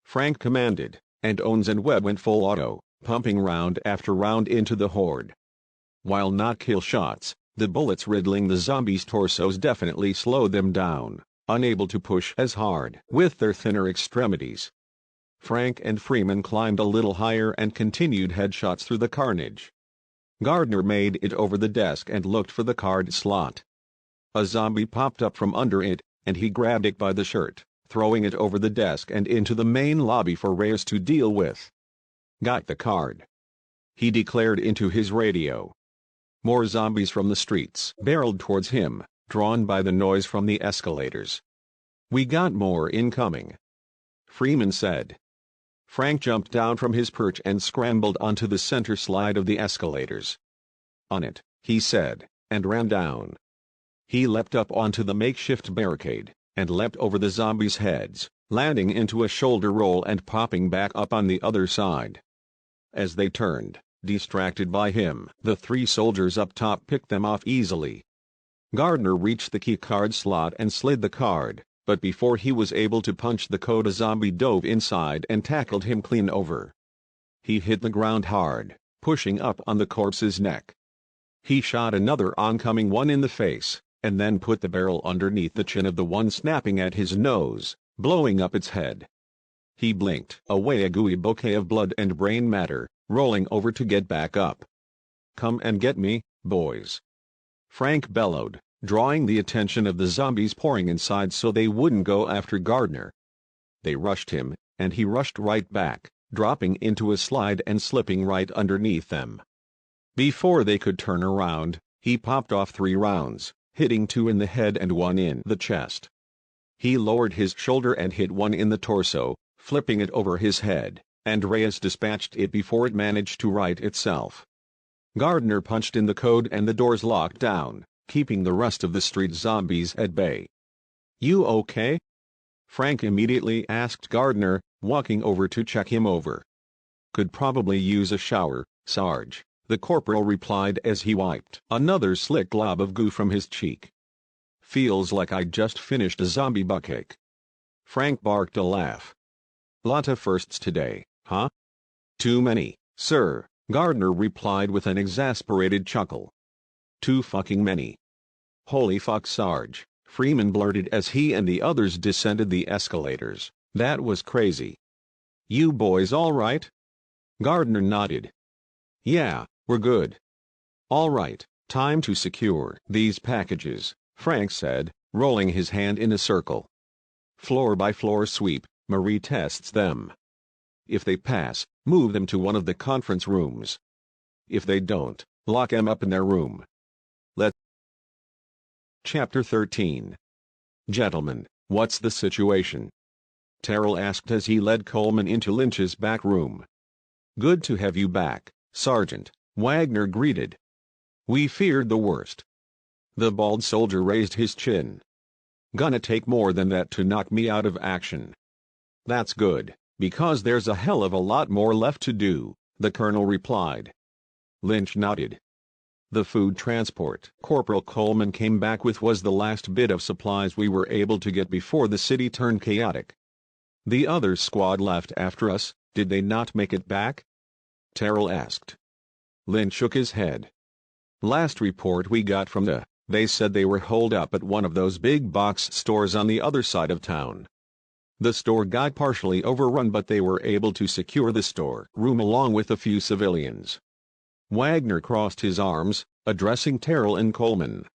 Speaker 1: Frank commanded, and Owens and Webb went full auto, pumping round after round into the horde. While not kill shots, the bullets riddling the zombies' torsos definitely slowed them down, unable to push as hard with their thinner extremities. Frank and Freeman climbed a little higher and continued headshots through the carnage. Gardner made it over the desk and looked for the card slot. A zombie popped up from under it, and he grabbed it by the shirt, throwing it over the desk and into the main lobby for Reyes to deal with. "Got the card," he declared into his radio. More zombies from the streets barreled towards him, drawn by the noise from the escalators. "We got more incoming," Freeman said. Frank jumped down from his perch and scrambled onto the center slide of the escalators. "On it," he said, and ran down. He leapt up onto the makeshift barricade, and leapt over the zombies' heads, landing into a shoulder roll and popping back up on the other side. As they turned, distracted by him, the 3 soldiers up top picked them off easily. Gardner reached the keycard slot and slid the card, but before he was able to punch the code, a zombie dove inside and tackled him clean over. He hit the ground hard, pushing up on the corpse's neck. He shot another oncoming one in the face, and then put the barrel underneath the chin of the one snapping at his nose, blowing up its head. He blinked away a gooey bouquet of blood and brain matter, rolling over to get back up. "Come and get me, boys," Frank bellowed, drawing the attention of the zombies pouring inside so they wouldn't go after Gardner. They rushed him, and he rushed right back, dropping into a slide and slipping right underneath them. Before they could turn around, he popped off 3 rounds, hitting 2 in the head and 1 in the chest. He lowered his shoulder and hit 1 in the torso, flipping it over his head, and Reyes dispatched it before it managed to right itself. Gardner punched in the code and the doors locked down, keeping the rest of the street zombies at bay. "You okay?" Frank immediately asked Gardner, walking over to check him over. "Could probably use a shower, Sarge," the corporal replied as he wiped another slick glob of goo from his cheek. "Feels like I just finished a zombie buckcake." Frank barked a laugh. "Lot of firsts today, huh?" "Too many, sir," Gardner replied with an exasperated chuckle. "Too fucking many." "Holy fuck, Sarge," Freeman blurted as he and the others descended the escalators. "That was crazy." "You boys all right?" Gardner nodded. "Yeah, we're good." "All right, time to secure these packages," Frank said, rolling his hand in a circle. "Floor by floor sweep, Marie tests them. If they pass, move them to one of the conference rooms. If they don't, lock them up in their room. Chapter 13. "Gentlemen, what's the situation?" Terrell asked as he led Coleman into Lynch's back room. "Good to have you back, Sergeant," Wagner greeted. "We feared the worst." The bald soldier raised his chin. "Gonna take more than that to knock me out of action." "That's good, because there's a hell of a lot more left to do," the colonel replied. Lynch nodded. "The food transport Corporal Coleman came back with was the last bit of supplies we were able to get before the city turned chaotic." "The other squad left after us, did they not make it back?" Terrell asked. Lynch shook his head. "Last report we got from they said they were holed up at one of those big box stores on the other side of town. The store got partially overrun, but they were able to secure the store room along with a few civilians." Wagner crossed his arms, addressing Terrell and Coleman.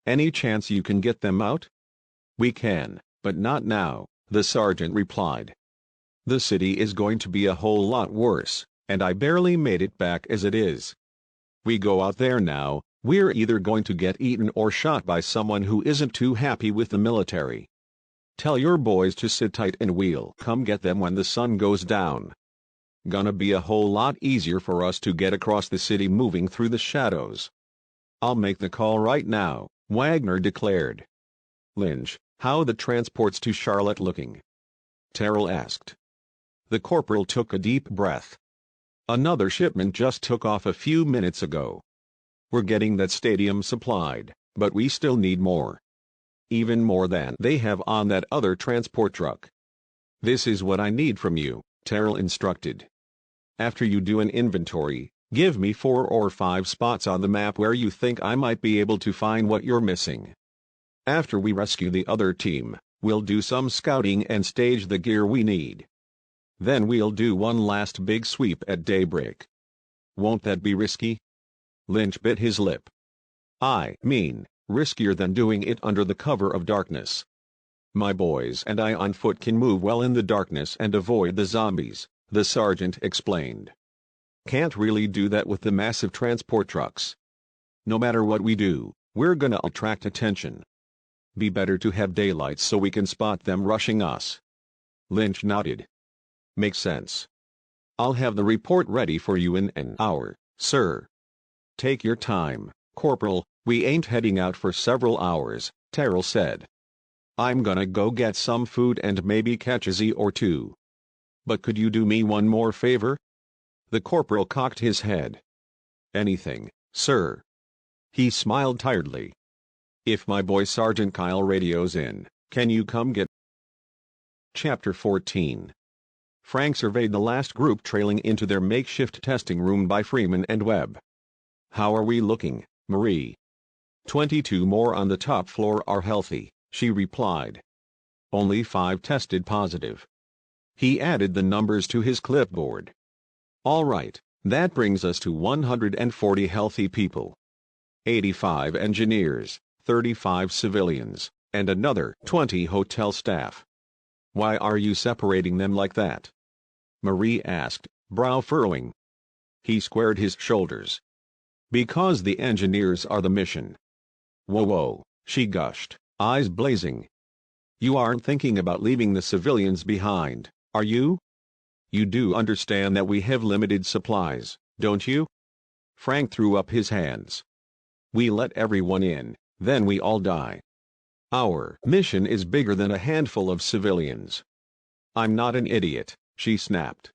Speaker 1: "Any chance you can get them out?" "We can, but not now," the sergeant replied. "The city is going to be a whole lot worse, and I barely made it back as it is. We go out there now, we're either going to get eaten or shot by someone who isn't too happy with the military. Tell your boys to sit tight and we'll come get them when the sun goes down. Gonna be a whole lot easier for us to get across the city moving through the shadows." "I'll make the call right now," Wagner declared. "Lynch, how the transports to Charlotte looking?" Terrell asked. The corporal took a deep breath. "Another shipment just took off a few minutes ago. We're getting that stadium supplied, but we still need more. Even more than they have on that other transport truck." "This is what I need from you," Terrell instructed. "After you do an inventory, give me 4 or 5 spots on the map where you think I might be able to find what you're missing. After we rescue the other team, we'll do some scouting and stage the gear we need. Then we'll do one last big sweep at daybreak. Won't that be risky?" Lynch bit his lip. "I mean, riskier than doing it under the cover of darkness. My boys and I on foot can move well in the darkness and avoid the zombies," the sergeant explained. "Can't really do that with the massive transport trucks. No matter what we do, we're gonna attract attention. Be better to have daylight so we can spot them rushing us." Lynch nodded. "Makes sense. I'll have the report ready for you in an hour, sir." "Take your time, Corporal, we ain't heading out for several hours," Terrell said. "I'm gonna go get some food and maybe catch a Z or 2. But could you do me one more favor?" The corporal cocked his head. "Anything, sir." He smiled tiredly. If my boy Sergeant Kyle radios in, can you come get? Chapter 14. Frank surveyed the last group trailing into their makeshift testing room by Freeman and Webb. How are we looking, Marie? 22 more on the top floor are healthy, she replied. Only 5 tested positive. He added the numbers to his clipboard. All right, that brings us to 140 healthy people. 85 engineers, 35 civilians, and another 20 hotel staff. Why are you separating them like that? Marie asked, brow furrowing. He squared his shoulders. Because the engineers are the mission. Whoa, she gushed, eyes blazing. You aren't thinking about leaving the civilians behind, are you? You do understand that we have limited supplies, don't you? Frank threw up his hands. We let everyone in, then we all die. Our mission is bigger than a handful of civilians. I'm not an idiot, she snapped.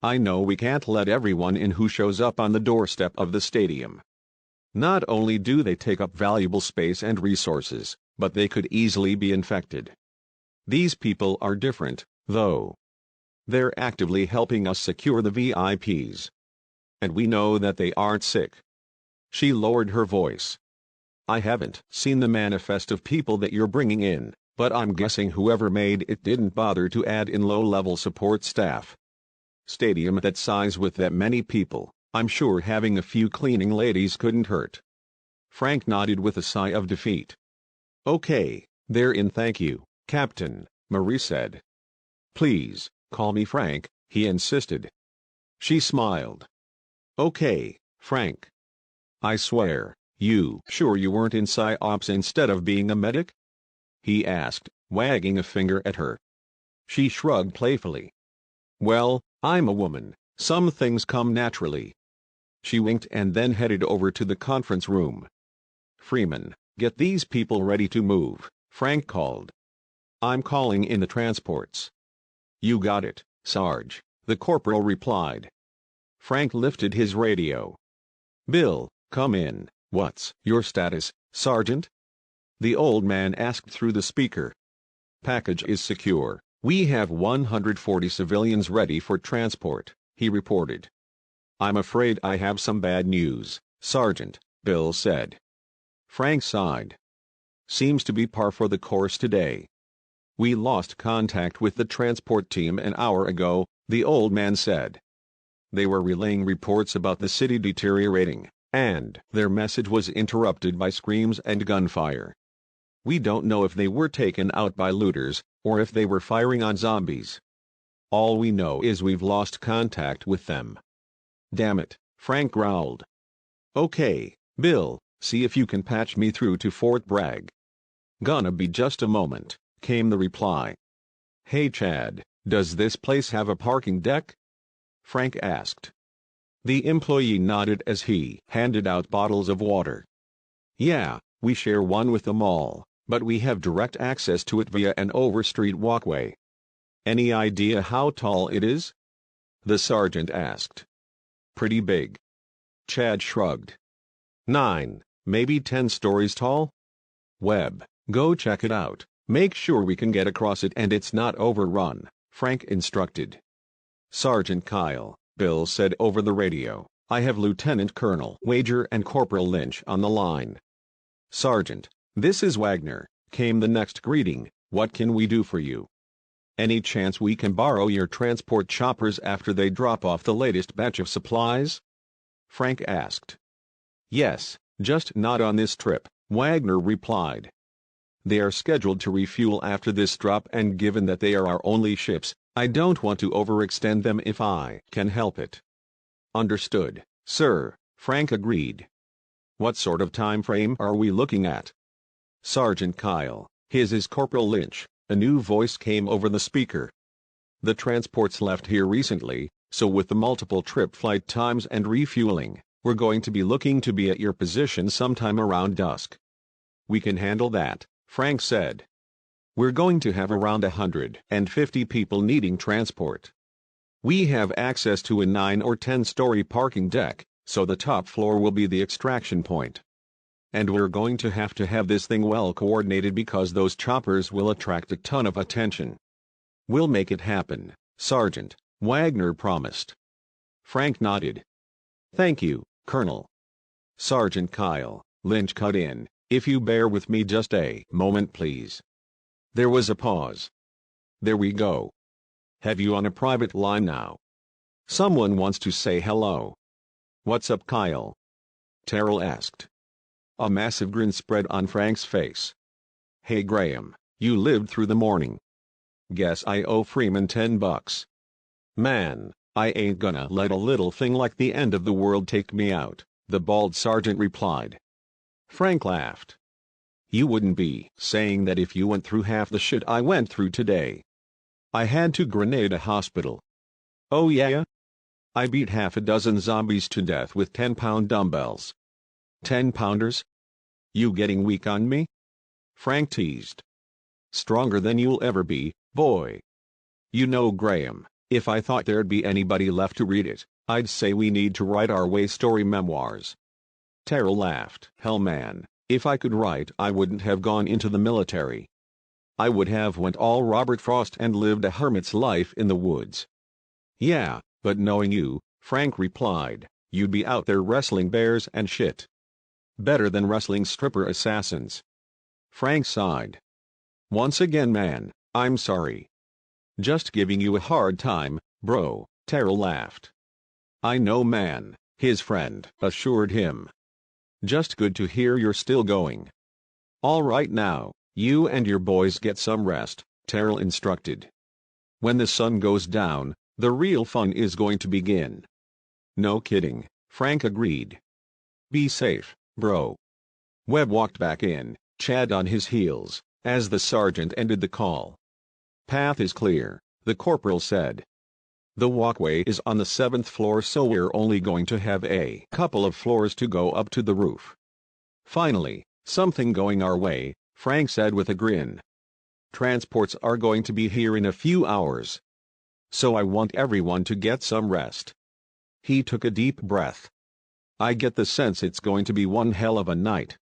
Speaker 1: I know we can't let everyone in who shows up on the doorstep of the stadium. Not only do they take up valuable space and resources, but they could easily be infected. These people are different, though. They're actively helping us secure the VIPs. And we know that they aren't sick. She lowered her voice. I haven't seen the manifest of people that you're bringing in, but I'm guessing whoever made it didn't bother to add in low-level support staff. Stadium that size with that many people, I'm sure having a few cleaning ladies couldn't hurt. Frank nodded with a sigh of defeat. Okay, they're in, thank you, Captain, Marie said. Please, call me Frank, he insisted. She smiled. Okay, Frank. I swear, you sure you weren't in PsyOps instead of being a medic? He asked, wagging a finger at her. She shrugged playfully. Well, I'm a woman, some things come naturally. She winked and then headed over to the conference room. Freeman, get these people ready to move, Frank called. I'm calling in the transports. You got it, Sarge, the corporal replied. Frank lifted his radio. Bill, come in, what's your status, Sergeant? The old man asked through the speaker. Package is secure, we have 140 civilians ready for transport, he reported. I'm afraid I have some bad news, Sergeant, Bill said. Frank sighed. Seems to be par for the course today. We lost contact with the transport team an hour ago, the old man said. They were relaying reports about the city deteriorating, and their message was interrupted by screams and gunfire. We don't know if they were taken out by looters, or if they were firing on zombies. All we know is we've lost contact with them. Damn it, Frank growled. Okay, Bill, see if you can patch me through to Fort Bragg. Gonna be just a moment, came the reply. Hey Chad, does this place have a parking deck? Frank asked. The employee nodded as he handed out bottles of water. Yeah, we share one with them all, but we have direct access to it via an over-street walkway. Any idea how tall it is? The sergeant asked. Pretty big. Chad shrugged. 9, maybe 10 stories tall? Webb, go check it out, make sure we can get across it and it's not overrun, Frank instructed. Sergeant Kyle, Bill said over the radio, I have Lieutenant Colonel Wager and Corporal Lynch on the line. Sergeant, this is Wagner, came the next greeting, what can we do for you? Any chance we can borrow your transport choppers after they drop off the latest batch of supplies? Frank asked. Yes, just not on this trip, Wagner replied. They are scheduled to refuel after this drop and given that they are our only ships, I don't want to overextend them if I can help it. Understood, sir, Frank agreed. What sort of time frame are we looking at? Sergeant Kyle, his is Corporal Lynch, a new voice came over the speaker. The transports left here recently, so with the multiple trip flight times and refueling, we're going to be looking to be at your position sometime around dusk. We can handle that, Frank said. We're going to have around 150 people needing transport. We have access to a 9 or 10-story parking deck, so the top floor will be the extraction point. And we're going to have this thing well coordinated because those choppers will attract a ton of attention. We'll make it happen, Sergeant, Wagner promised. Frank nodded. Thank you, Colonel. Sergeant Kyle, Lynch cut in, if you bear with me just a moment please. There was a pause. There we go. Have you on a private line now? Someone wants to say hello. What's up, Kyle? Terrell asked. A massive grin spread on Frank's face. Hey Graham, you lived through the morning. Guess I owe Freeman $10. Man, I ain't gonna let a little thing like the end of the world take me out, the bald sergeant replied. Frank laughed. You wouldn't be saying that if you went through half the shit I went through today. I had to grenade a hospital. Oh yeah? I beat half a dozen zombies to death with 10-pound dumbbells. 10-pounders? You getting weak on me? Frank teased. Stronger than you'll ever be, boy. You know, Graham, if I thought there'd be anybody left to read it, I'd say we need to write our way story memoirs. Terrell laughed. Hell man, if I could write I wouldn't have gone into the military. I would have went all Robert Frost and lived a hermit's life in the woods. Yeah, but knowing you, Frank replied, you'd be out there wrestling bears and shit. Better than wrestling stripper assassins. Frank sighed. Once again man, I'm sorry. Just giving you a hard time, bro, Terrell laughed. I know man, his friend assured him. Just good to hear you're still going. All right now, you and your boys get some rest, Terrell instructed. When the sun goes down, the real fun is going to begin. No kidding, Frank agreed. Be safe, bro. Webb walked back in, Chad on his heels, as the sergeant ended the call. Path is clear, the corporal said. The walkway is on the 7th floor, so we're only going to have a couple of floors to go up to the roof. Finally, something going our way, Frank said with a grin. Transports are going to be here in a few hours. So I want everyone to get some rest. He took a deep breath. I get the sense it's going to be one hell of a night.